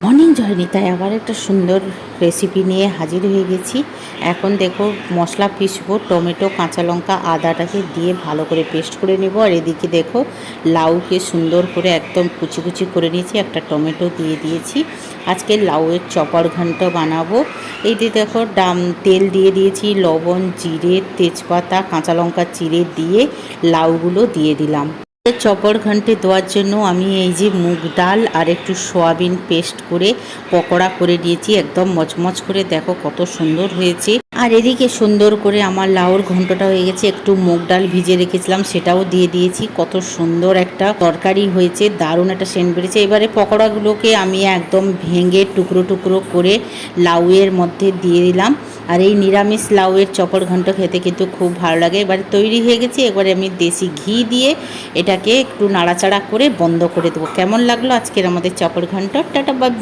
Morning জয়নিতায় আবার একটা সুন্দর রেসিপি নিয়ে হাজির হয়ে গেছি। এখন দেখো মশলা পিসবো, টমেটো, কাঁচা লঙ্কা, আদাটাকে দিয়ে ভালো করে পেস্ট করে নেব। আর এদিকে দেখো লাউকে সুন্দর করে একদম কুচি কুচি করে নিয়েছি, একটা টমেটো দিয়ে দিয়েছি। আজকে লাউয়ের চপার ঘন্ট বানাবো। এইটি দেখো তেল দিয়ে দিয়েছি, লবণ, জিরে, তেজপাতা, কাঁচা লঙ্কা চিড়ে দিয়ে লাউগুলো দিয়ে দিলাম। চপর ঘন্টে দেওয়ার জন্য আমি এই যে মুগ ডাল আর একটু সয়াবিন পেস্ট করে পকোড়া করে দিয়েছি, একদম মচমচ করে, দেখো কত সুন্দর হয়েছে। আর এদিকে সুন্দর করে আমার লাউর ঘন্টটা হয়ে গেছে। একটু মুগ ডাল ভিজে রেখেছিলাম, সেটাও দিয়ে দিয়েছি। কত সুন্দর একটা তরকারি হয়েছে, দারুণ একটা সেন্ট বেরিয়েছে। এবারে পকোড়াগুলোকে আমি একদম ভেঙে টুকরো টুকরো করে লাউয়ের মধ্যে দিয়ে দিলাম। আর এই নিরামিষ লাউয়ের চপর ঘন্ট খেতে কিন্তু খুব ভালো লাগে। এবারে তৈরি হয়ে গেছে। এবারে আমি দেশি ঘি দিয়ে এটাকে একটু নাড়াচাড়া করে বন্ধ করে দেবো। কেমন লাগলো আজকের আমাদের চপর ঘন্ট? Tata, by.